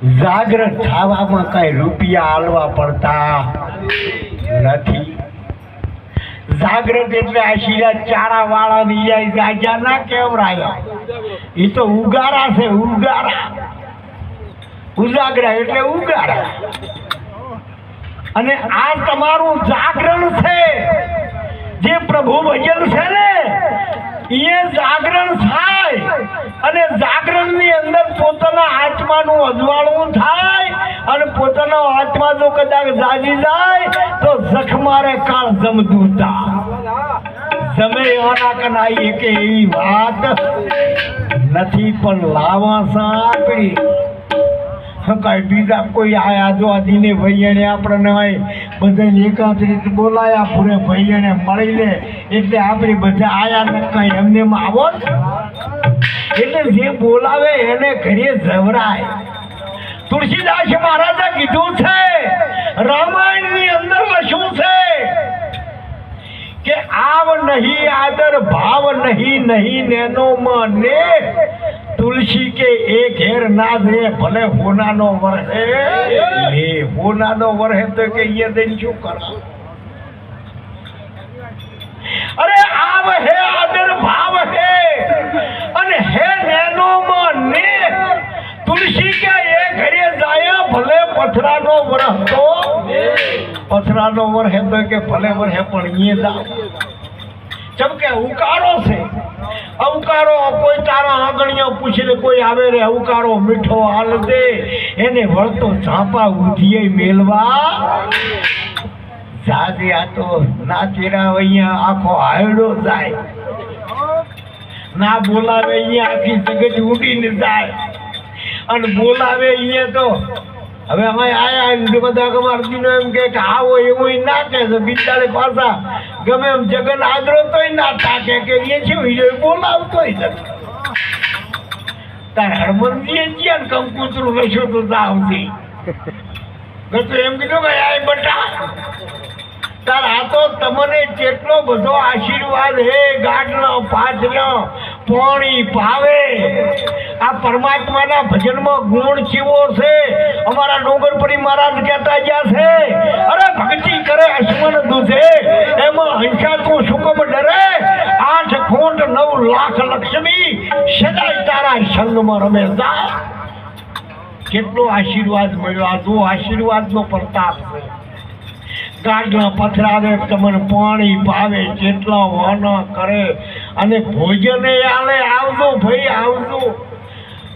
જાગ્રત થવામાં કઈ રૂપિયા આલવા પડતા નથી. જાગ્રત એટલે આશીર્વાદ ચારા વાળા ની જાગ્યા ના કેવરાયા, એ તો ઉગારા છે, ઉગારા. ઉજાગરા એટલે ઉગારા. અને આ તમારું જાગરણ છે, જે પ્રભુ ભજન છે ને એ જાગરણ થાય. અને જાગરણ ની અંદર પોતાના આત્માનું અજવાળું થાય. અને પોતાનો આત્મા જો કદાચ જાગી જાય તો જખમારે કાળ જમદૂતા જમે આના કનાઈ કે એવી વાત નથી. પણ લાવા સાંકડી કઈ બીજા કોઈ આયા જો દીને ભાઈને આપણને બધાને એકાંતરિત બોલાયા પૂરે ભાઈને મળી લે એટલે આપણે બધા આયા ને કઈ એમને આવો. એટલે જે બોલાવે એને ઘરે જવરાય. તુલસીદાસ મહારાજે કીધું છે, રામાયણ ની અંદર લખ્યું છે કે આવ નહીં આદર ભાવ નહીં નહીં નેનો મને તુલસી કે એ ઘેર ના દે ભલે હોનાનો વરહે લે. હોનાનો વરહે તો કે એ દઈને શું કરો? અરે આવ હે આદર ભાવ હે અને હે નેનો મને તુલસી કે એ ઘરે જાય ભલે પથરાનો વરહ તો પથરાનો વરહે તો કે ભલે વરહે પણ એ જાવ. જેમ કે ઉકારો છે, અવકારો કોઈ તારા આંગણીઓ પૂછી લે, કોઈ આવે રે અવકારો મીઠો હાલ દે એને વળતો ઝાપા ઉધીએ મેલવા જાજે. આ તો ના તેરા અહીંયા આખો હાયડો જાય, ના બોલાવે અહીંયા આખી જગત ઉડીને જાય. અને બોલાવે અહીંયા તો હવે અમે આયા બધા ગમારજીનો એમ કે આવો એવું ના કે બિચારે પાછા ગમે એમ જગન આદરો તોય ના થાકે કે એ છે બોલાવતોય નથી. તારે હરમનજીએ જ્યાં કંકુતરું લખ્યું તો આવતી તો એમ કીધું કે આ બટા તાર આ તો તમને કેટલો બધો આશીર્વાદ હે, ગાઢનો પાછલો પાણી પાવે. આ પરમાત્માના ભજનમાં ગુણ ચીવો છે. અમારા ડોંગરપુરી મહારાજ કહેતા ગયા છે, અરે ભક્તિ કરે અશ્વન દૂધે એમાં હંસા તું સુકમ ડરે. 8 ખોટ 9 લાખ લક્ષ્મી સદાય તારા સંગમાં રમે જાય. કેટલો આશીર્વાદ મળ્યો! આ જો આશીર્વાદનો પ્રતાપ છે. ગાઢના પથરાવે, તમને પાણી પાવે, જેટલા વાના કરે અને ભોજને આલે આવજો ભાઈ આવજો.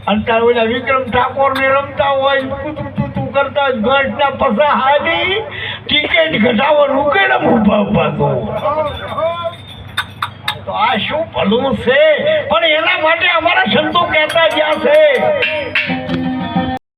અને તાર ઓલા વિક્રમ ઠાકોર ને રમતા હોય તું કરતા ગઢના પસા હાલી ટિકિટ ઘટાડવાનું કેમ ઉભા ઉભા તો આ શું ભલું છે? પણ એના માટે અમારા સંતો કહેતા ગયા છે